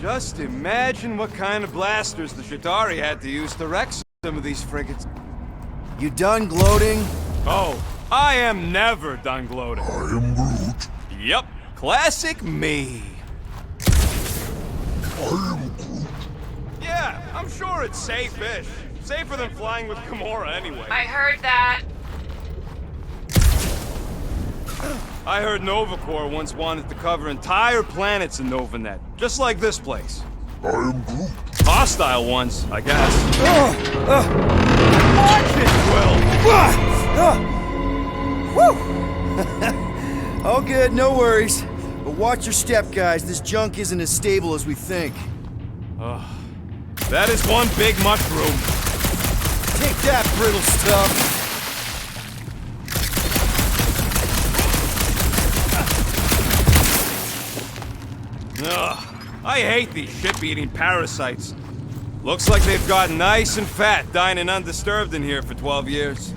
Just imagine what kind of blasters the Shatari had to use to wreck some of these frigates. You done gloating? Oh, I am never done gloating. I am Groot. Yep, classic me. I am Groot. Yeah, I'm sure it's safe-ish. Safer than flying with Gamora anyway. I heard that. I heard Nova Corps once wanted to cover entire planets in NovaNet, just like this place. I am Groot. Hostile ones, I guess. Watch it, Will! All good, no worries. But watch your step, guys. This junk isn't as stable as we think. That is one big mushroom. Take that, brittle stuff. Ugh, I hate these ship-eating parasites. Looks like they've gotten nice and fat, dining undisturbed in here for 12 years.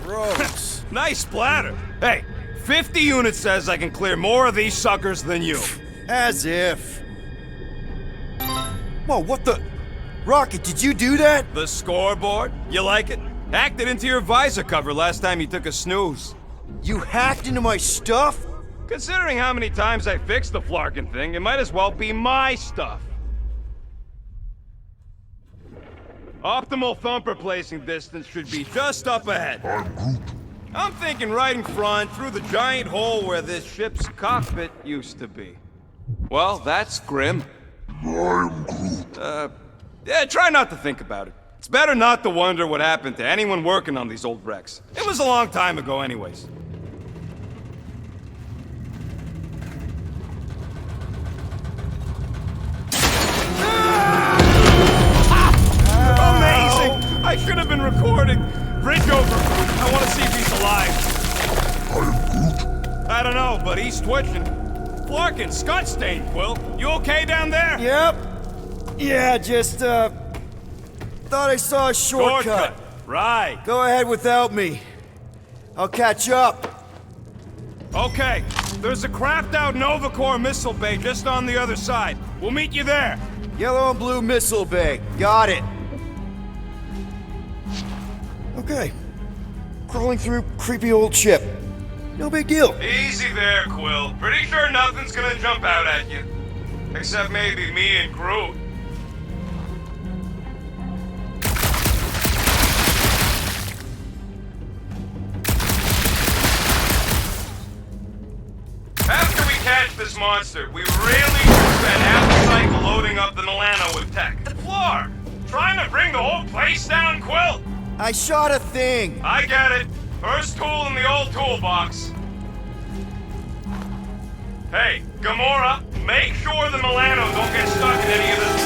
Gross. Nice splatter. Hey, 50 units says I can clear more of these suckers than you. As if. Whoa, what the? Rocket, did you do that? The scoreboard? You like it? Hacked it into your visor cover last time you took a snooze. You hacked into my stuff? Considering how many times I fixed the Flarkin thing, it might as well be my stuff. Optimal thumper placing distance should be just up ahead. I'm Groot. I'm thinking right in front, through the giant hole where this ship's cockpit used to be. Well, that's grim. I'm Groot. Yeah, try not to think about it. It's better not to wonder what happened to anyone working on these old wrecks. It was a long time ago anyways. Amazing! I should have been recording. Bridge over. I want to see if he's alive. I'm Groot. I don't know, but he's twitching. Flarkin, Scott stained, Quill. You okay down there? Yep. Yeah, just, thought I saw a shortcut. Right. Go ahead without me. I'll catch up. Okay. There's a crapped-out Nova Corps missile bay just on the other side. We'll meet you there. Yellow and blue missile bay. Got it. Okay. Crawling through creepy old ship. No big deal. Easy there, Quill. Pretty sure nothing's gonna jump out at you. Except maybe me and Groot. After we catch this monster, we really should spend half the cycle loading up the Milano with tech. The floor! Trying to bring the whole place down, Quill? I shot a thing. I get it. First tool in the old toolbox. Hey, Gamora, make sure the Milano don't get stuck in any of this.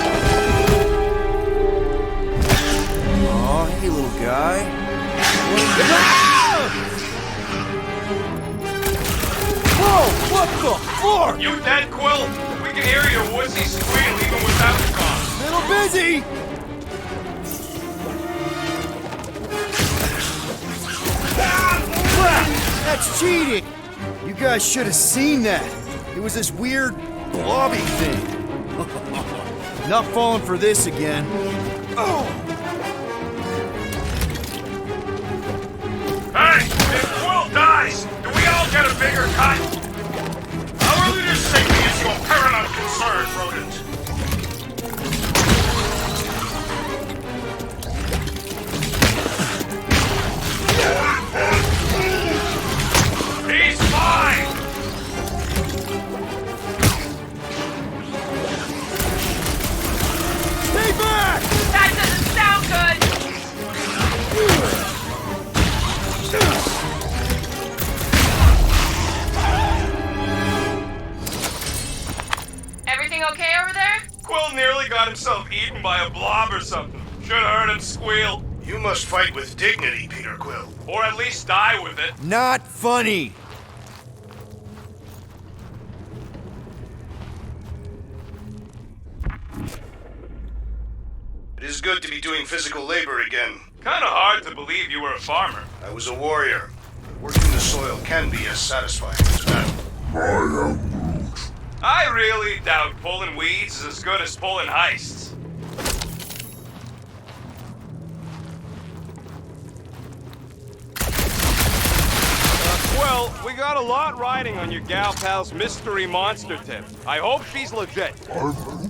Aw, hey, little guy. Whoa, what the fuck? You dead, Quill? We can hear your wussy squeal even without the comms. Little busy. That's cheating. You guys should have seen that. It was this weird blobby thing. Not falling for this again. Oh! Hey, if Quill dies, do we all get a bigger cut? Our leader's safety is your paramount concern, Rodent. He's fine! Stay back! That doesn't sound good! Everything okay over there? Quill nearly got himself eaten by a blob or something. Should've heard him squeal. You must fight with dignity, Peter Quill. Or at least die with it. Not funny. It is good to be doing physical labor again. Kinda hard to believe you were a farmer. I was a warrior. Working the soil can be as satisfying as battle. I am Groot. I really doubt pulling weeds is as good as pulling heists. Well, we got a lot riding on your gal pal's mystery monster tip. I hope she's legit. I'm Groot.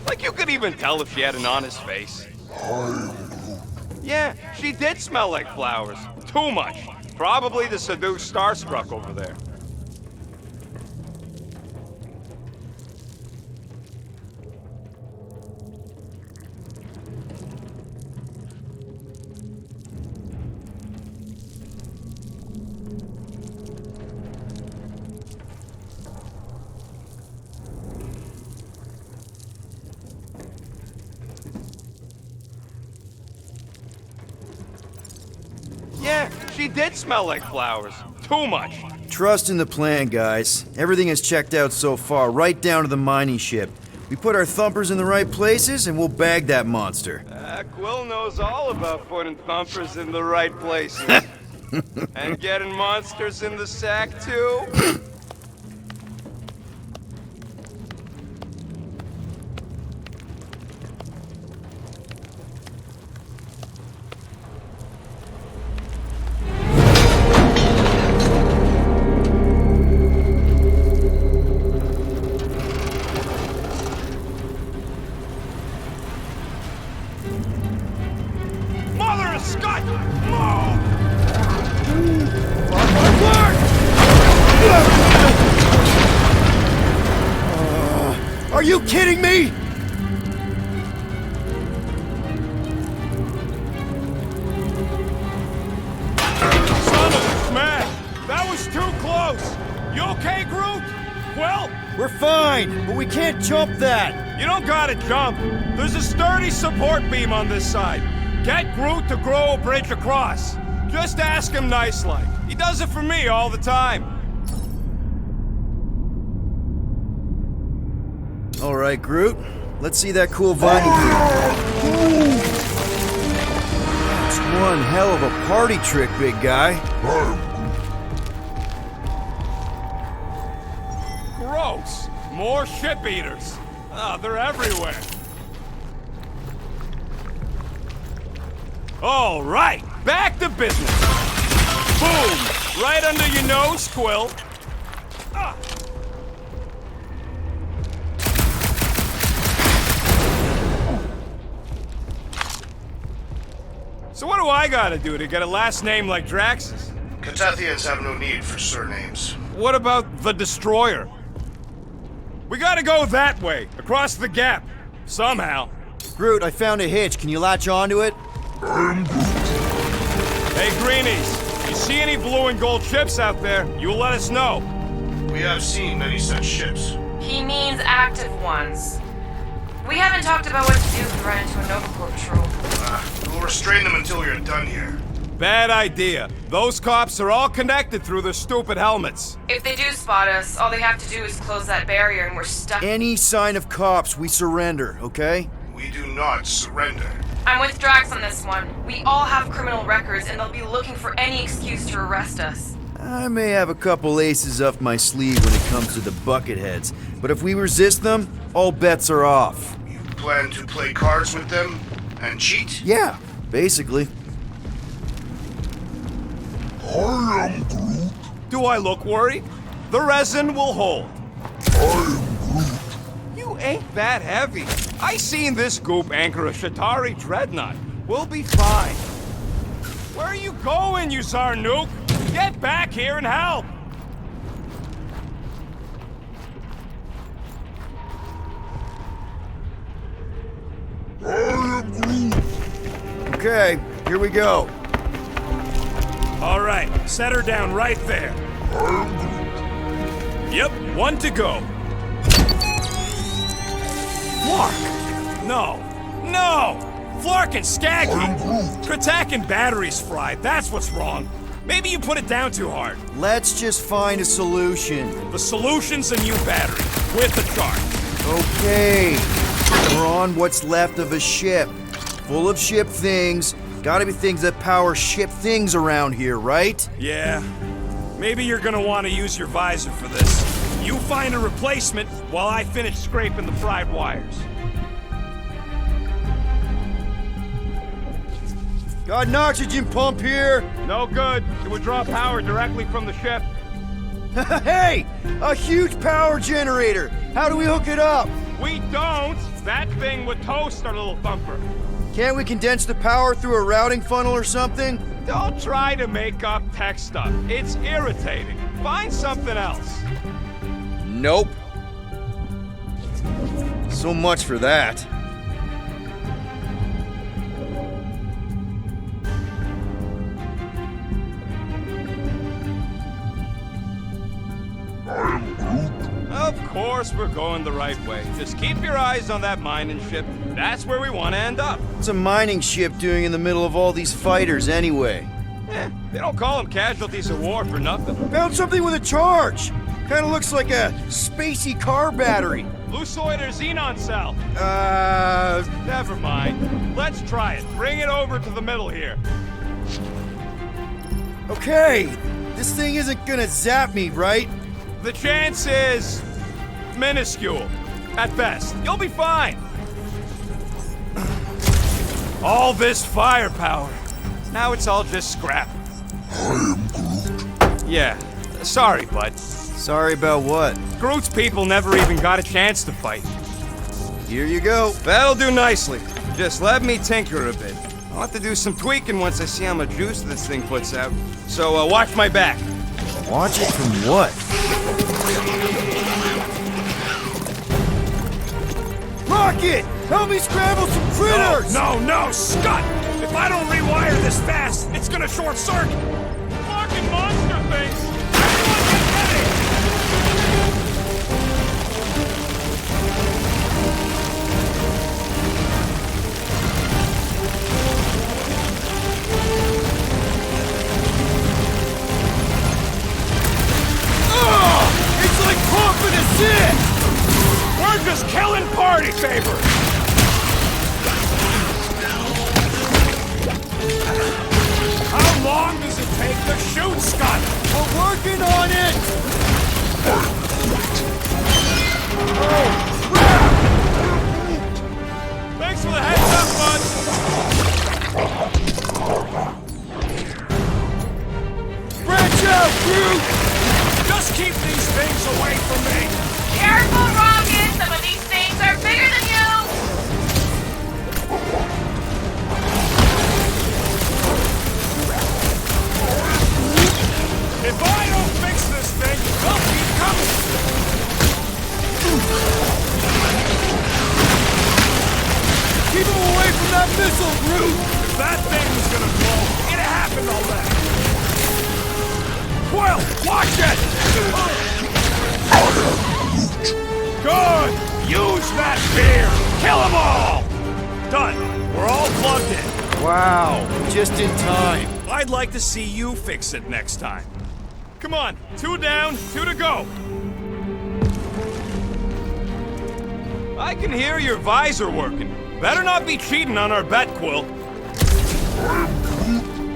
Like you could even tell if she had an honest face. I'm Groot. Yeah, she did smell like flowers. Too much. Probably the seduced starstruck over there. Yeah, she did smell like flowers. Too much. Trust in the plan, guys. Everything is checked out so far, right down to the mining ship. We put our thumpers in the right places, and we'll bag that monster. Quill knows all about putting thumpers in the right places. And getting monsters in the sack, too? Mother of Scott! Move! Are you kidding me? Son of a smash! That was too close! You okay, Groot? Well, We're fine, but we can't jump that. you don't gotta jump. There's a sturdy support beam on this side. Get Groot to grow a bridge across. Just ask him nice-like. He does it for me all the time. All right, Groot. Let's see that cool vine. That's one hell of a party trick, big guy. Gross. More ship eaters. Oh, they're everywhere. All right, back to business. Boom! Right under your nose, Quill. Ah. So what do I gotta do to get a last name like Drax's? Catathians have no need for surnames. What about the Destroyer? We gotta go that way, across the gap. Somehow. Groot, I found a hitch. Can you latch onto it? Hey, Greenies, you see any blue and gold ships out there, you let us know. We have seen many such ships. He means active ones. We haven't talked about what to do if we run into a Nova Corps patrol. We'll restrain them until we are done here. Bad idea. Those cops are all connected through their stupid helmets. If they do spot us, all they have to do is close that barrier and we're stuck. Any sign of cops, we surrender, okay? We do not surrender. I'm with Drax on this one. We all have criminal records and they'll be looking for any excuse to arrest us. I may have a couple aces up my sleeve when it comes to the bucketheads, but if we resist them, all bets are off. You plan to play cards with them and cheat? Yeah, basically. I am Groot. Do I look worried? The resin will hold. I am Groot. You ain't that heavy. I seen this goop anchor a Shatari dreadnought. We'll be fine. Where are you going, you Zarnook? Get back here and help! I am Groot. Okay, here we go. All right, set her down right there. I am Groot. Yep, one to go. Flark! No! No! Flark and Skaggy! Kratak and batteries fried, that's what's wrong. Maybe you put it down too hard. Let's just find a solution. The solution's a new battery, with the charge. Okay, we're on what's left of a ship. Full of ship things. Gotta be things that power ship things around here, right? Yeah, Maybe you're gonna want to use your visor for this. You find a replacement while I finish scraping the fried wires. Got an oxygen pump here. No good. It would draw power directly from the ship. Hey! A huge power generator! How do we hook it up? We don't! That thing would toast our little thumper. Can't we condense the power through a routing funnel or something? Don't try to make up tech stuff. It's irritating. Find something else. Nope. So much for that. Of course we're going the right way. Just keep your eyes on that mining ship. That's where we want to end up. What's a mining ship doing in the middle of all these fighters anyway? They don't call them casualties of war for nothing. Found something with a charge! Kinda looks like a spacey car battery. Lucioid or xenon cell? Never mind. Let's try it. Bring it over to the middle here. Okay, this thing isn't gonna zap me, right? The chance is minuscule, at best. You'll be fine. All this firepower. Now it's all just scrap. Yeah, sorry, bud. Sorry about what? Groot's people never even got a chance to fight. Here you go. That'll do nicely. Just let me tinker a bit. I'll have to do some tweaking once I see how much juice this thing puts out. So watch my back. Watch it from what? Rocket! Help me scramble some critters! No, Scott! If I don't rewire this fast, it's gonna short circuit! Fucking monster things! Everyone get ready! It's like pumping a zit! We're just killing party favors! How long does it take to shoot, Scott? We're working on it! Oh, crap! Thanks for the heads up, bud! Branch out, Groot! Just keep these things away from me! Careful, Rocket! Some of these things are bigger than you! If I don't fix this thing, they'll keep coming! Keep him away from that missile, Groot! If that thing was gonna blow, it happened already! Quill, watch it! Good! Use that spear! Kill them all! Done. We're all plugged in. Wow, just in time. I'd like to see you fix it next time. Come on, 2 down, 2 to go. I can hear your visor working. Better not be cheating on our bet, Quill.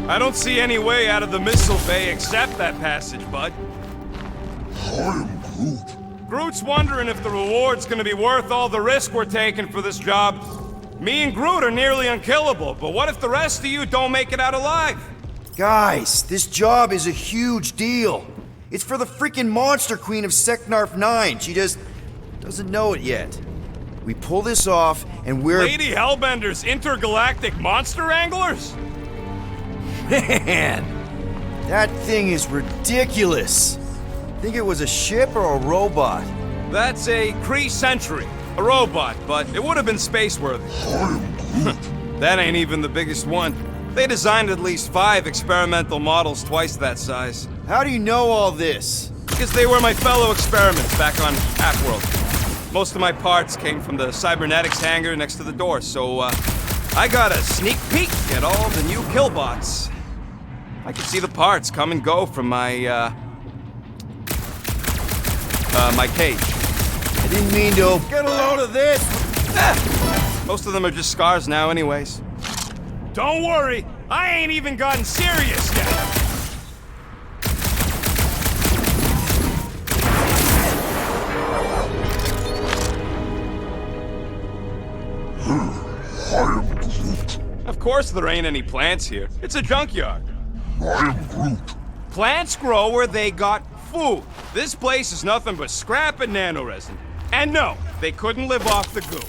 I don't see any way out of the missile bay except that passage, bud. I am Groot. Groot's wondering if the reward's gonna be worth all the risk we're taking for this job. Me and Groot are nearly unkillable, but what if the rest of you don't make it out alive? Guys, this job is a huge deal. It's for the freaking Monster Queen of Seknarf 9. She just doesn't know it yet. We pull this off, and we're... Lady Hellbender's intergalactic monster anglers? Man, that thing is ridiculous. Think it was a ship or a robot? That's a Kree Sentry. A robot, but it would have been space-worthy. That ain't even the biggest one. They designed at least 5 experimental models twice that size. How do you know all this? Because they were my fellow experiments back on Half-World. Most of my parts came from the cybernetics hangar next to the door, so I got a sneak peek at all the new killbots. I could see the parts come and go from my my cage. I didn't mean to... Get a load of this! Most of them are just scars now anyways. Don't worry, I ain't even gotten serious yet. Of course there ain't any plants here. It's a junkyard. I am Groot. Plants grow where they got food. This place is nothing but scrap and nanoresin. And no, they couldn't live off the goo.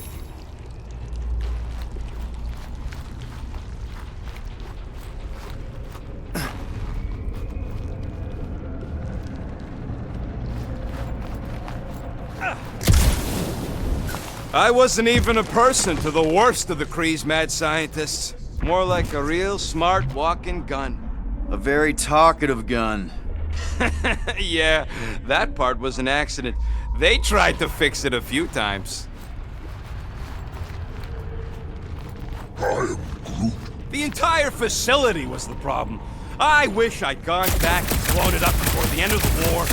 I wasn't even a person to the worst of the Kree's mad scientists. More like a real smart walking gun. A very talkative gun. Yeah, that part was an accident. They tried to fix it a few times. I am Groot. The entire facility was the problem. I wish I'd gone back and blown it up before the end of the war.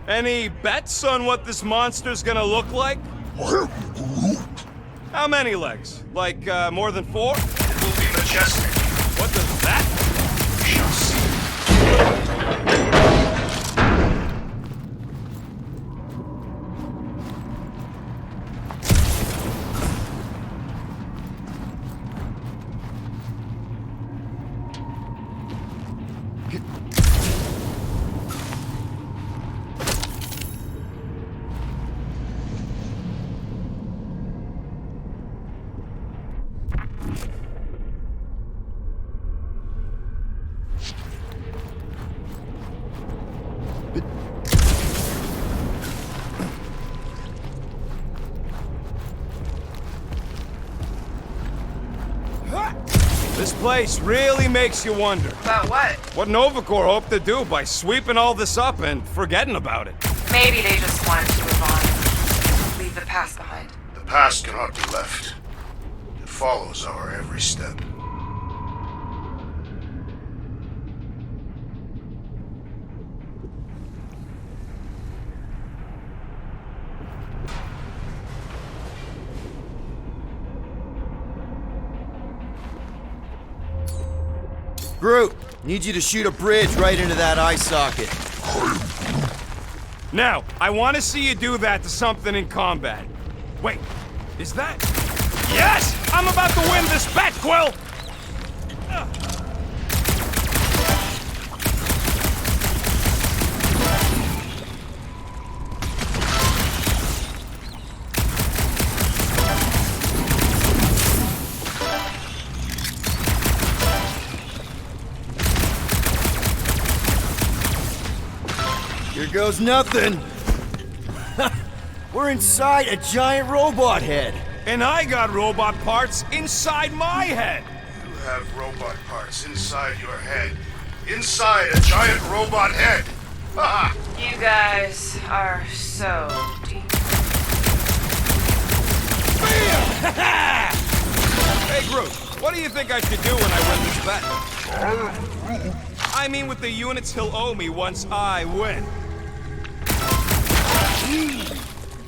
Any bets on what this monster's gonna look like? I am Groot. How many legs? Like, more than 4? It will be majestic. What does that? We shall see. This place really makes you wonder About what? what Novacore hoped to do by sweeping all this up and forgetting about it. Maybe they just wanted to move on. Leave the past behind. The past cannot be left. It follows our every step. Groot, need you to shoot a bridge right into that eye socket. Now, I want to see you do that to something in combat. Wait, is that... Yes! I'm about to win this bet, Quill! Here goes nothing. We're inside a giant robot head. And I got robot parts inside my head. You have robot parts inside your head. Inside a giant robot head. Haha! You guys are so deep. Hey, Groot, what do you think I should do when I win this bet? I mean with the units he'll owe me once I win.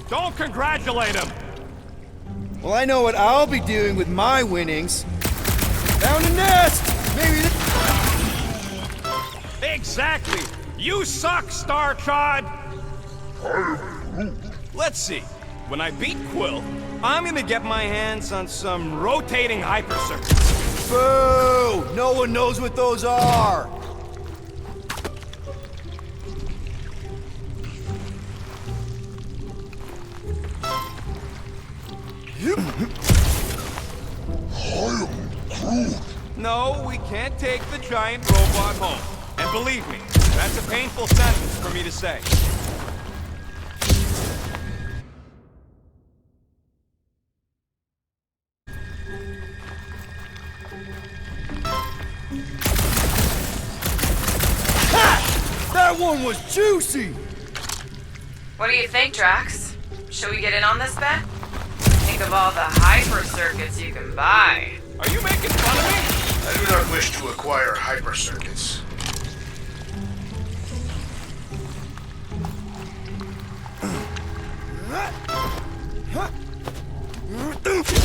Don't congratulate him! Well, I know what I'll be doing with my winnings. Found a nest! Maybe Exactly! You suck, Starchod! Let's see. When I beat Quill, I'm gonna get my hands on some rotating hyper circuits. Boo! No one knows what those are! No, we can't take the giant robot home. And believe me, that's a painful sentence for me to say. Ha! That one was juicy! What do you think, Drax? Should we get in on this bet? Think of all the hyper circuits you can buy. Are you making fun of me? I do not wish to acquire hyper circuits.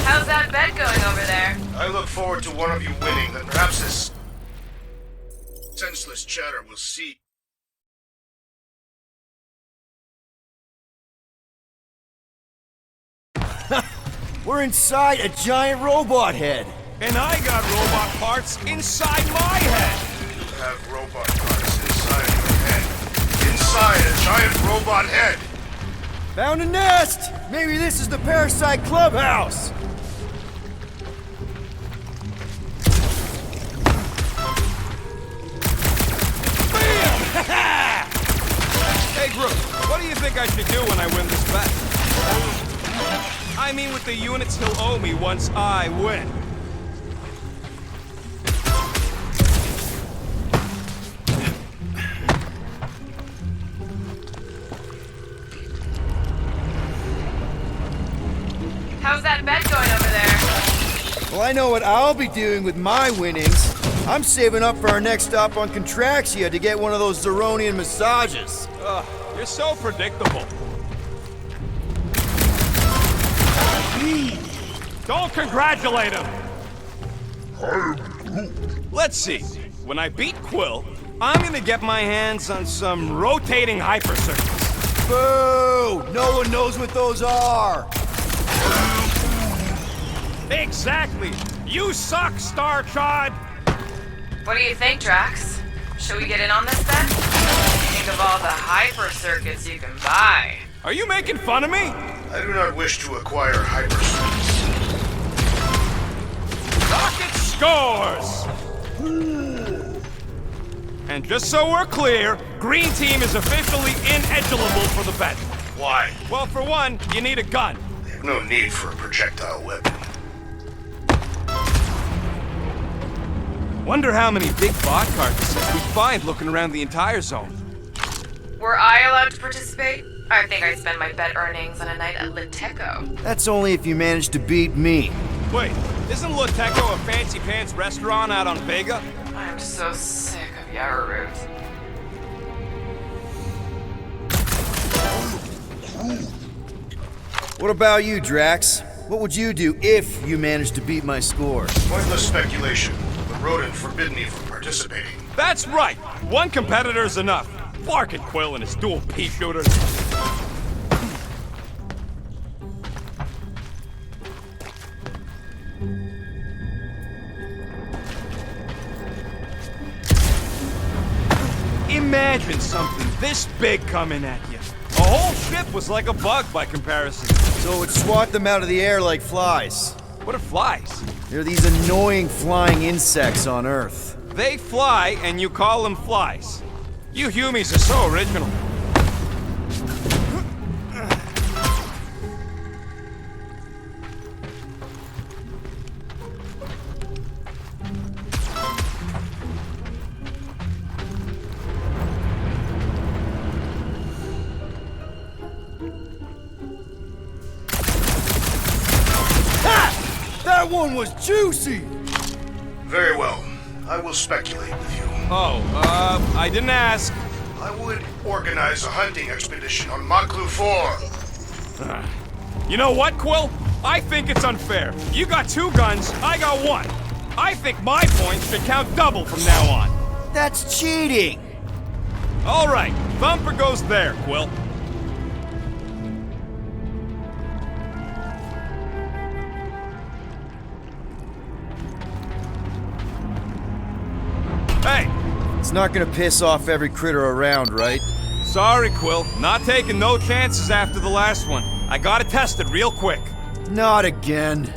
How's that bet going over there? I look forward to one of you winning, then perhaps this senseless chatter will cease. We're inside a giant robot head. And I got robot parts inside my head. You have robot parts inside your head. Inside a giant robot head. Found a nest! Maybe this is the Parasite Clubhouse! Hey, Groot, what do you think I should do when I win this bet? I mean with the units he'll owe me once I win. How's that bet going over there? Well, I know what I'll be doing with my winnings. I'm saving up for our next stop on Contraxia to get one of those Zeronian massages. Ugh, you're so predictable. Don't congratulate him! I am Groot. Let's see. When I beat Quill, I'm gonna get my hands on some rotating hyper circuits. Boo! No one knows what those are! Exactly! You suck, Star Chod! What do you think, Drax? Should we get in on this bet? Think of all the hyper circuits you can buy. Are you making fun of me? I do not wish to acquire hyperspace. Rocket scores! And just so we're clear, Green Team is officially ineligible for the bet. Why? Well, for one, you need a gun. They have no need for a projectile weapon. Wonder how many big bot carcasses we find looking around the entire zone. Were I allowed to participate? I think I'd spend my bet earnings on a night at Liteco. That's only if you manage to beat me. Wait, isn't Liteco a fancy pants restaurant out on Vega? I'm so sick of Yarroot. What about you, Drax? What would you do if you managed to beat my score? Pointless speculation. The rodent forbid me from participating. That's right! One competitor's enough. Clark and Quill and his dual pea shooters. Imagine something this big coming at you. A whole ship was like a bug by comparison. So it would swat them out of the air like flies. What are flies? They're these annoying flying insects on Earth. They fly and you call them flies. You Humies are so original. That one was juicy! Very well. I will speculate with you. Oh, I didn't ask. I would organize a hunting expedition on Maklu 4. You know what, Quill? I think it's unfair. You got 2 guns, I got 1. I think my points should count double from now on. That's cheating! All right, Thumper goes there, Quill. Hey, It's not gonna piss off every critter around, right? sorry, Quill. Not taking no chances after the last one. I gotta test it real quick. Not again.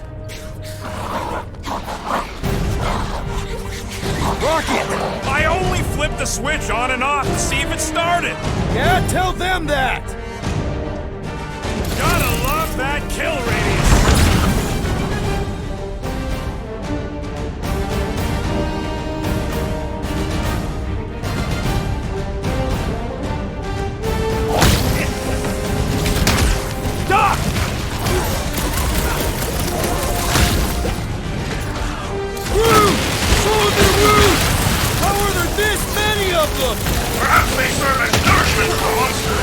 Rocket! I only flipped the switch on and off to see if it started. Yeah, tell them that! Gotta love that kill radius. Doc! Woo! Soldier Woo! How are there this many of them? Perhaps they serve as nourishment for the monster.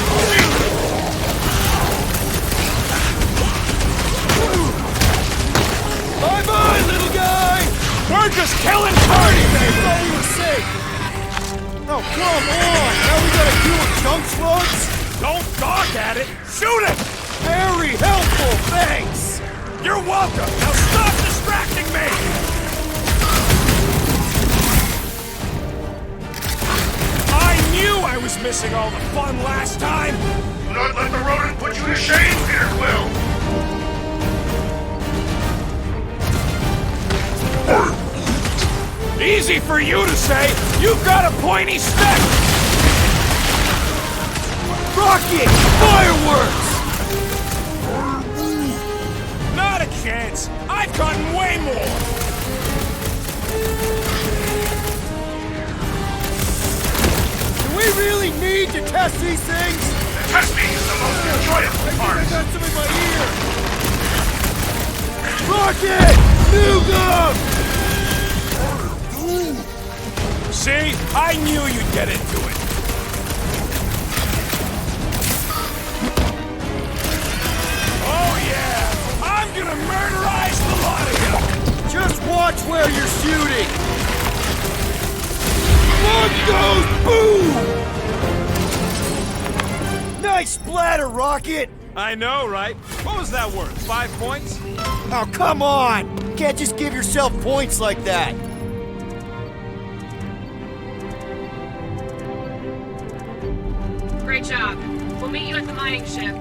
Bye-bye, little guy! We're just killing parties! I thought we were safe! Oh, come on! Now we gotta deal with junk slugs? Don't gawk at it! Shoot it! Very helpful, thanks! missing all the fun last time? Do not let the rodent put you to shame, Peter Quill! Easy for you to say! You've got a pointy stick! Rocket! Fireworks! Not a chance! I've gotten way more! Do we really need to test these things? The testing is the most enjoyable I part! got some in my ear! Rocket! Nougat! See? I knew you'd get into it. Oh yeah! I'm gonna murderize the lot of you! Just watch where you're shooting! One goes boom! Nice splatter, Rocket! I know, right? What was that worth? 5 points? Oh, come on! You can't just give yourself points like that! Great job. We'll meet you at the mining ship.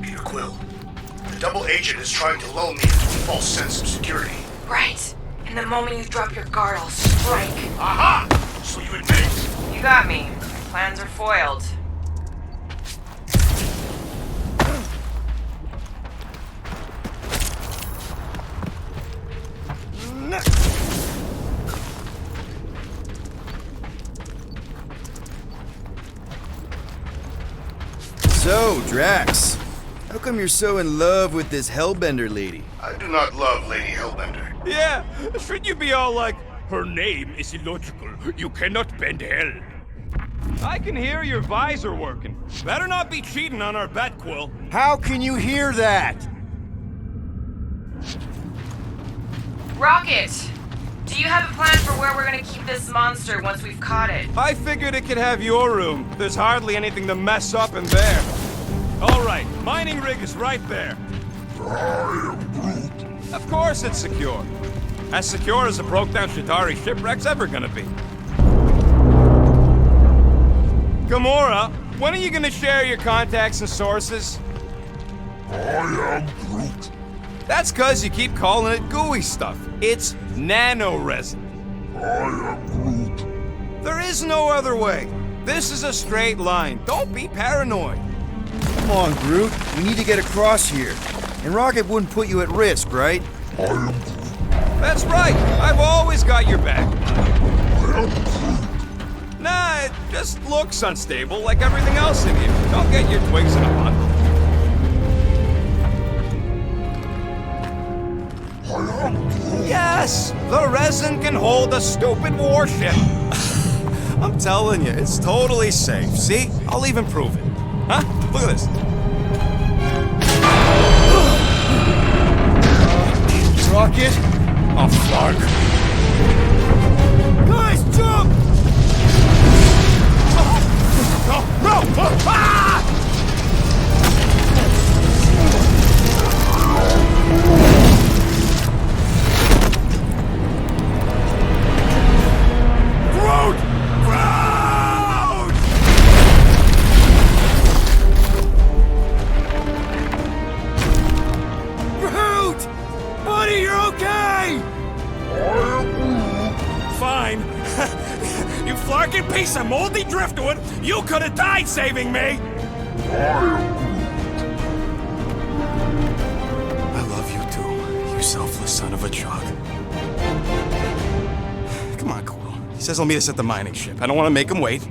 Peter Quill, the double agent is trying to lull me into a false sense of security. Right. And the moment you drop your guard, I'll strike. Aha! So you admit? You got me. My plans are foiled. So, Drax, how come you're so in love with this Hellbender lady? I do not love Lady Hellbender. Yeah, shouldn't you be all like, Her name is illogical. You cannot bend hell. I can hear your visor working. Better not be cheating on our bet, Quill. How can you hear that? Rocket! Do you have a plan for where we're gonna keep this monster once we've caught it? I figured it could have your room. There's hardly anything to mess up in there. All right, mining rig is right there. I am Groot. Of course it's secure. As secure as a broke-down Shatari shipwreck's ever gonna be. Gamora, when are you gonna share your contacts and sources? I am Groot. That's 'cause you keep calling it gooey stuff. It's nano-resin. I am Groot. There is no other way. This is a straight line. Don't be paranoid. Come on, Groot. We need to get across here. And Rocket wouldn't put you at risk, right? I am Groot. That's right. I've always got your back. I am Groot. Nah, it just looks unstable like everything else in here. Don't get your twigs in a bundle. I am Groot. Yes, the resin can hold a stupid warship. I'm telling you, it's totally safe. See? I'll even prove it. Huh? Look at this. Rocket? Oh, fuck. Guys, jump! No! No! Ah! Groot! Groot! Groot! Buddy, you're okay! Fine. You flarkin' piece of moldy driftwood! You could have died saving me! I love you too, you selfless son of a truck. Come on, Quill. He says he'll meet us at the mining ship. I don't want to make him wait.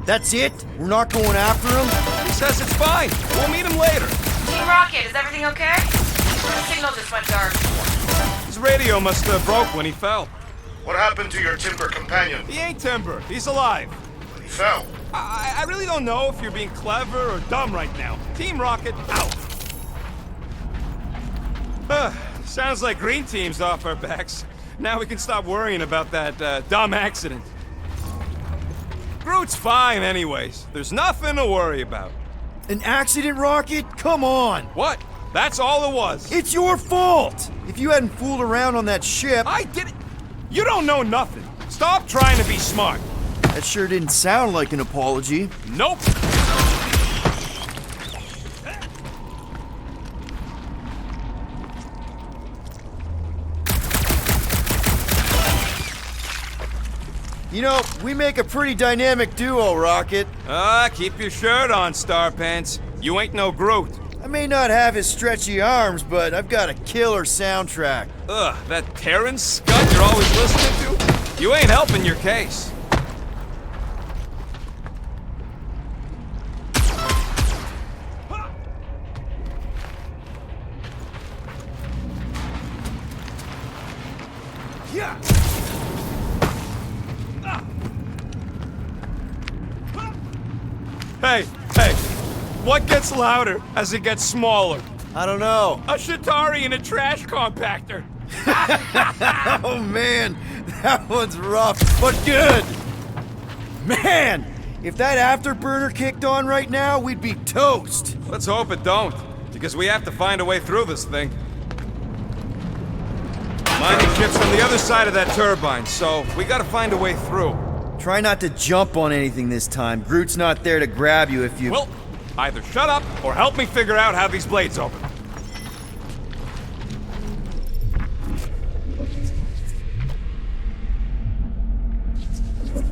That's it? We're not going after him? He says it's fine. We'll meet him later. Team Rocket, is everything okay? The signal just went dark. His radio must have broke when he fell. What happened to your timber companion? He ain't Timber. He's alive. When he fell? I really don't know if you're being clever or dumb right now. Team Rocket, out. Sounds like Green Team's off our backs. Now we can stop worrying about that dumb accident. Groot's fine anyways. There's nothing to worry about. An accident, Rocket? Come on! What? That's all it was. It's your fault! If you hadn't fooled around on that ship... I did it. You don't know nothing. Stop trying to be smart. That sure didn't sound like an apology. Nope. You know, we make a pretty dynamic duo, Rocket. Keep your shirt on, Star Pants. You ain't no Groot. I may not have his stretchy arms, but I've got a killer soundtrack. That Terran scud you're always listening to? You ain't helping your case. Yeah. Hey, what gets louder as it gets smaller? I don't know. A Shatari and a trash compactor. Oh man, that one's rough, but good. Man, if that afterburner kicked on right now, we'd be toast. Let's hope it don't, because we have to find a way through this thing. Mining ship's on the other side of that turbine, so we gotta find a way through. Try not to jump on anything this time. Groot's not there to grab you if you... Well, either shut up or help me figure out how these blades open.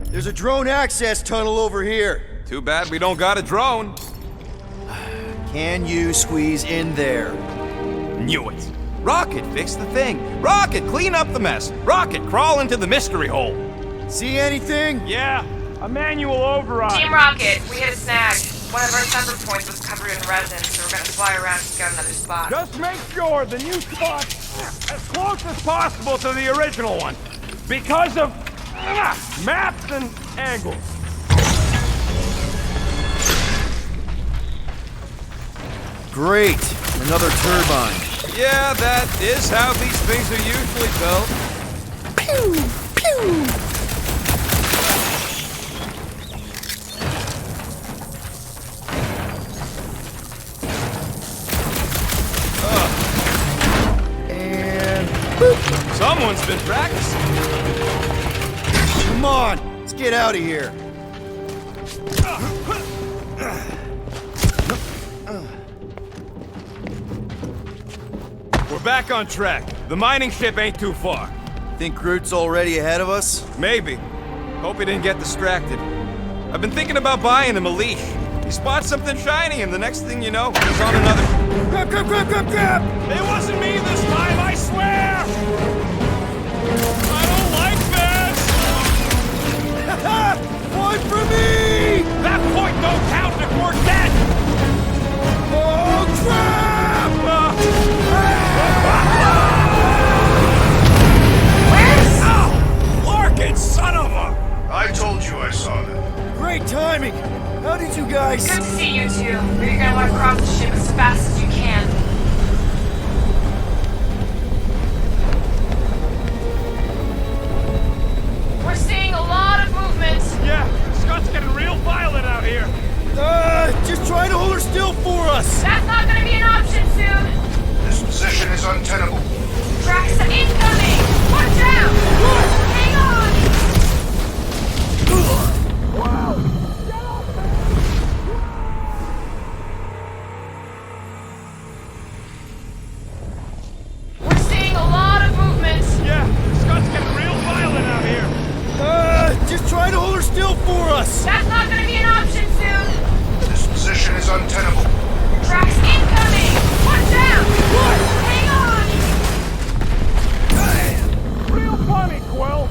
There's a drone access tunnel over here. Too bad we don't got a drone. Can you squeeze in there? Knew it. Rocket, fix the thing. Rocket, clean up the mess. Rocket, crawl into the mystery hole. See anything? Yeah, a manual override. Team Rocket, we hit a snag. One of our thunder points was covered in resin, so we're gonna fly around and scout another spot. Just make sure the new spot's as close as possible to the original one. Because of maps and angles. Great. Another turbine. Yeah, that is how these things are usually built. Pew! Pew! And... boop! Someone's been practicing. Come on! Let's get out of here. We're back on track. The mining ship ain't too far. Think Groot's already ahead of us? Maybe. Hope he didn't get distracted. I've been thinking about buying him a leash. He spots something shiny, and the next thing you know, he's on another. Grab, grab, grab, grab, grab! It wasn't me this time, I swear! I don't like this! Point for me! That point don't count if we're dead! Oh, crap! Larkin, son of a... I told you I saw that. Great timing! How did you guys... Good to see you two. But you're gonna want to cross the ship as fast as you can. We're seeing a lot of movement. Yeah, Scott's getting real violent out here. Just try to hold her still for us! That's not gonna be an option soon. This position is untenable. Drax incoming! Watch out! Hang on! We're seeing a lot of movement. Yeah, Scott's getting real violent out here. Just try to hold her still for us! That's not gonna be an option soon. This position is untenable. Drax incoming! Watch out! Hang on! Real funny, Quill.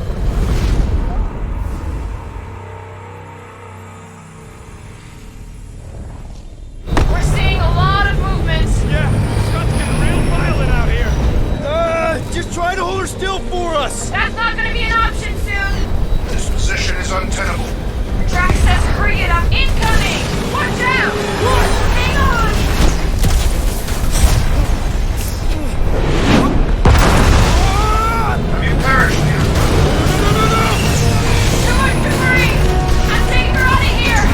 us! That's not gonna be an option soon! This position is untenable. Drax says hurry it up! Incoming! Watch out! What? Hang on! Have you perished here? Too much debris! I'm taking her out of here!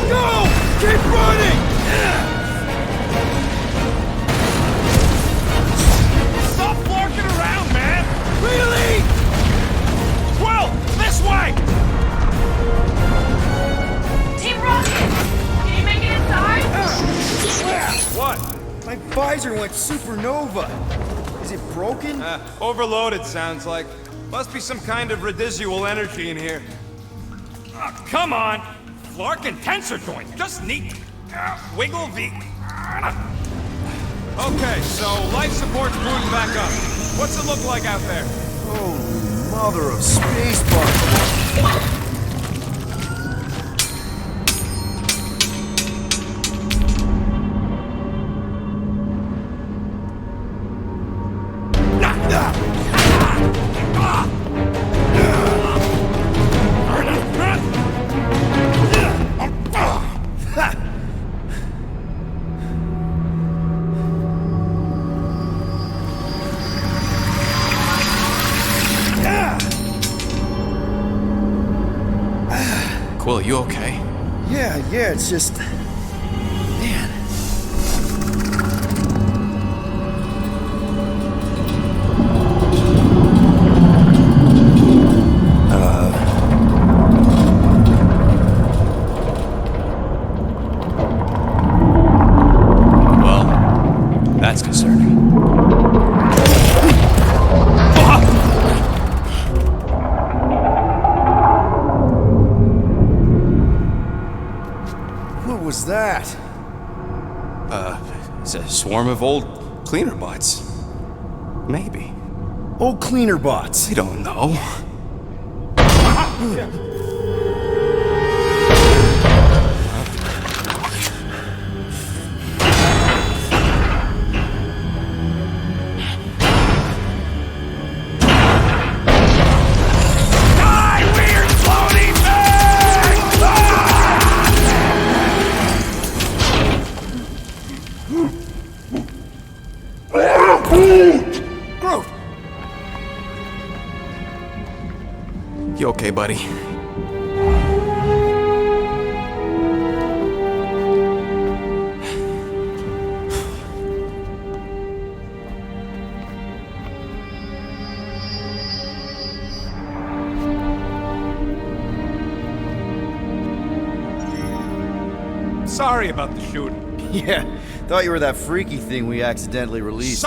Go! Keep running! Stop flarking around, man! Really? Quill, this way! Team Rocket! Can you make it inside? What? My visor went supernova. Is it broken? Overloaded, sounds like. Must be some kind of residual energy in here. Come on! Flark and tensor joint, just neat. Wiggle the... Okay, so life support's booting back up. What's it look like out there? Holy mother of spacebar. Quill, you okay? Yeah, it's just... Man. Well, that's concerning. What was that? It's a swarm of old cleaner bots. Maybe. Old cleaner bots. I don't know. Groot! You okay, buddy? Sorry about the shooting. Yeah, thought you were that freaky thing we accidentally released.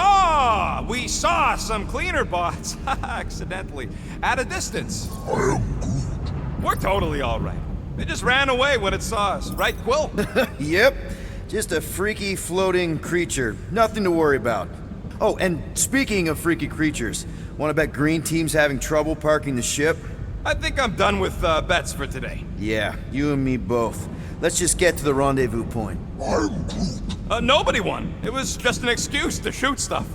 We saw some cleaner bots, accidentally, at a distance. We're totally all right. They just ran away when it saw us, right, Quill? Yep, just a freaky floating creature. Nothing to worry about. Oh, and speaking of freaky creatures, want to bet Green Team's having trouble parking the ship? I think I'm done with bets for today. Yeah, you and me both. Let's just get to the rendezvous point. I'm Groot. Nobody won. It was just an excuse to shoot stuff.